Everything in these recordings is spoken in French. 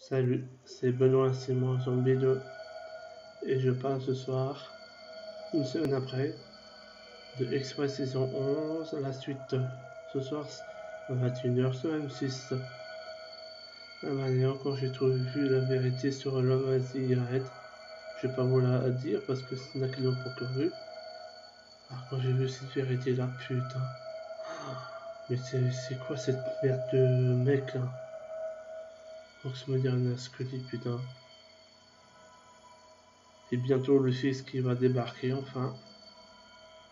Salut, c'est Benoît, c'est moi, Zombie 2, et je parle ce soir, une semaine après, de X-Files saison 11, la suite. Ce soir, à 21h sur M6. La manière quand j'ai vu la vérité sur l'homme à cigarette, je vais pas vous la dire parce que c'est n'a qui l'ont pas encore vu. Alors quand j'ai vu cette vérité là, putain. Mais c'est quoi cette merde de mec là? Fox Modern Scully, putain. Et bientôt le fils qui va débarquer enfin,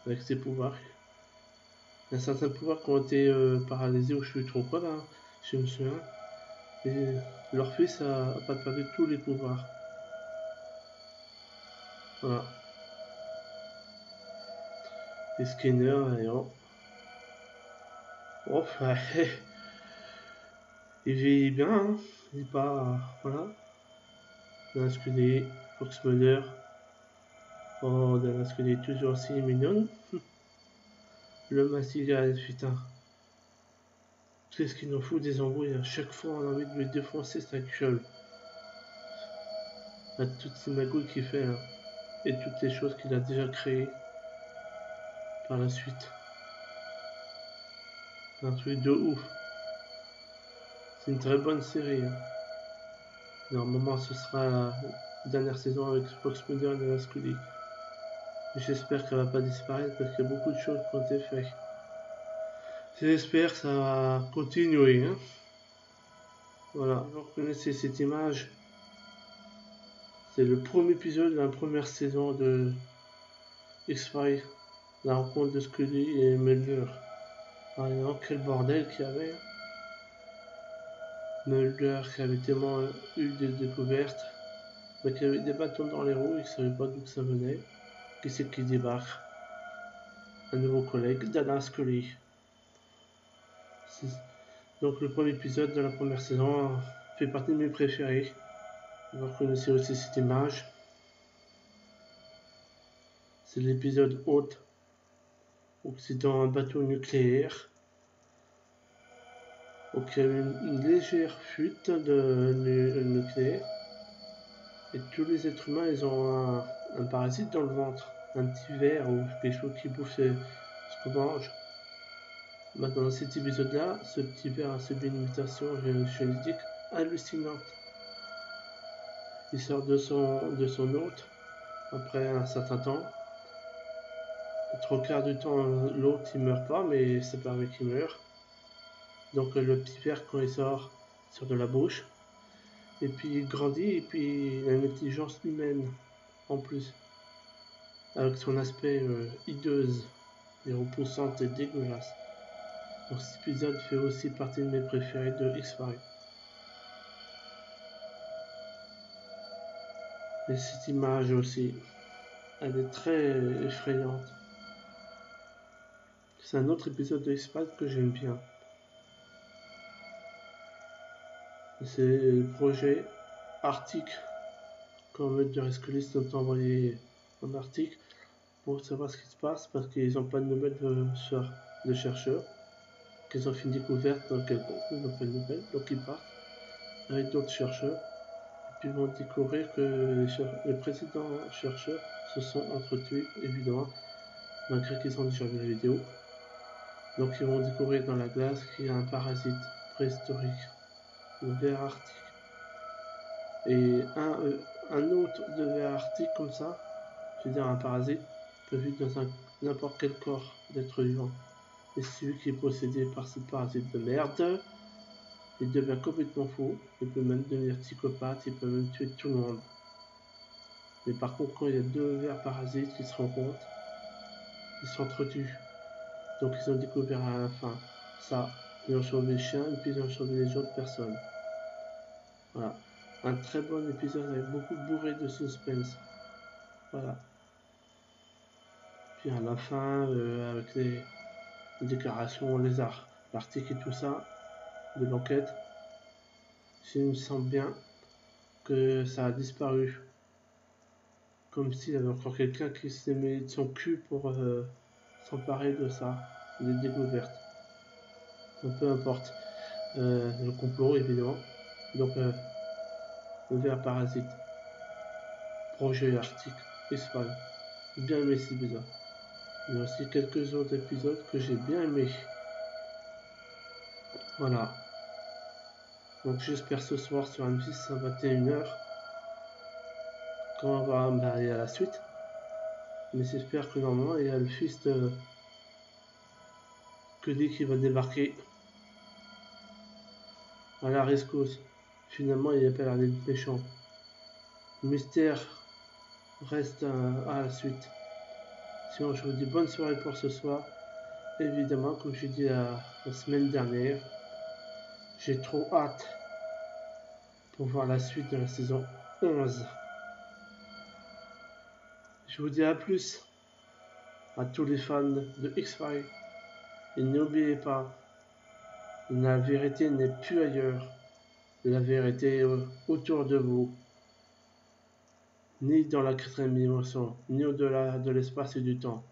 avec ses pouvoirs. Il y a certains pouvoirs qui ont été paralysés ou je suis trop quoi là, je me souviens. Et leur fils a pas perdu tous les pouvoirs. Voilà. Et Skinner, et oh. Oh, il vieillit bien, hein. Il est pas. Voilà. Dana Scully, Fox Mulder. Oh, Dana Scully toujours aussi mignonne. Le Mastiga, putain. Qu'est-ce qu'il nous fout des embrouilles? À chaque fois, on a envie de lui défoncer sa gueule. À toutes ces magouilles qu'il fait là. Et toutes les choses qu'il a déjà créées par la suite. C'est un truc de ouf. C'est une très bonne série. Hein. Normalement, ce sera la dernière saison avec Fox Mulder et Dana Scully. J'espère qu'elle va pas disparaître parce qu'il y a beaucoup de choses qui ont été faites. J'espère que ça va continuer. Hein. Voilà, vous reconnaissez cette image. C'est le premier épisode de la première saison de X-Files. La rencontre de Scully et Mulder. Alors, quel bordel qu'il y avait. Mulder qui avait tellement eu des découvertes, mais qui avait des bâtons dans les roues, il ne savait pas d'où ça venait. Qui c'est qui débarque? Un nouveau collègue, Dana Scully. Donc le premier épisode de la première saison fait partie de mes préférés. Vous reconnaissez aussi cette image. C'est l'épisode Hôte, Occident, un bateau nucléaire. Donc il y a eu une légère fuite de nucléaire. Et tous les êtres humains, ils ont un parasite dans le ventre. Un petit ver ou quelque chose qui bouffe ce qu'on mange. Bah, dans cet épisode-là, ce petit ver a subi une mutation génétique hallucinante. Il sort de son hôte après un certain temps. Trois quarts du temps, l'autre il meurt pas, mais c'est pas vrai qu'il meurt. Donc le petit ver quand il sort de la bouche, et puis il grandit, et puis il a une intelligence humaine en plus, avec son aspect hideuse et repoussante et dégueulasse. Donc cet épisode fait aussi partie de mes préférés de X-Files. Et cette image aussi, elle est très effrayante. C'est un autre épisode de X-Files que j'aime bien. C'est le projet Arctic. Quand Mulder et Scully sont envoyés en Arctique pour savoir ce qui se passe parce qu'ils n'ont pas de nouvelles de chercheurs, qu'ils ont fait une découverte quelconque, ils n'ont pas de nouvelles, donc ils partent avec d'autres chercheurs, et puis ils vont découvrir que les précédents chercheurs se sont entretués, évidemment, malgré qu'ils ont déjà vu la vidéo. Donc ils vont découvrir dans la glace qu'il y a un parasite préhistorique, le ver arctique. Et un autre de ver arctique comme ça, je veux dire un parasite, peut vivre dans n'importe quel corps d'être vivant. Et celui qui est possédé par ce parasite de merde, il devient complètement fou, il peut même devenir psychopathe, il peut même tuer tout le monde. Mais par contre, quand il y a deux vers parasites qui se rencontrent, ils s'entretuent. Donc ils ont découvert à la fin ça. Ils ont sauvé le chien et puis ils ont sauvé les autres personnes. Voilà. Un très bon épisode avec beaucoup bourré de suspense. Voilà. Puis à la fin, avec les déclarations, les arts, l'article et tout ça, de l'enquête, il me semble bien que ça a disparu. Comme s'il y avait encore quelqu'un qui s'est mis de son cul pour s'emparer de ça, des découvertes. Donc peu importe. Le complot évidemment. Donc le ver parasite, projet arctique, X-Files. J'ai bien aimé cet épisode. Il y a aussi quelques autres épisodes que j'ai bien aimés. Voilà. Donc j'espère ce soir sur M6 à 21h quand on va aller à la suite. Mais j'espère que normalement il y a le fils de Cody qui va débarquer à la rescousse. Finalement il appelle à l'aide méchant. Le mystère reste à la suite. Sinon je vous dis bonne soirée pour ce soir. Évidemment, comme j'ai dit la semaine dernière, j'ai trop hâte pour voir la suite de la saison 11. Je vous dis à plus à tous les fans de X-Files. Et n'oubliez pas, la vérité n'est plus ailleurs. La vérité est autour de vous. Ni dans la quatrième dimension, ni au-delà de l'espace et du temps.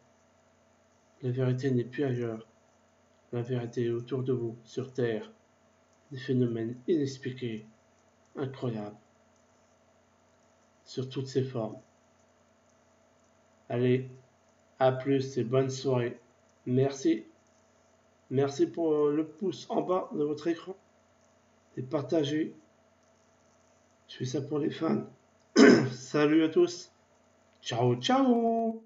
La vérité n'est plus ailleurs. La vérité est autour de vous, sur Terre. Des phénomènes inexpliqués, incroyables, sur toutes ses formes. Allez, à plus et bonne soirée. Merci. Merci pour le pouce en bas de votre écran. Et partagez. Je fais ça pour les fans. Salut à tous. Ciao, ciao.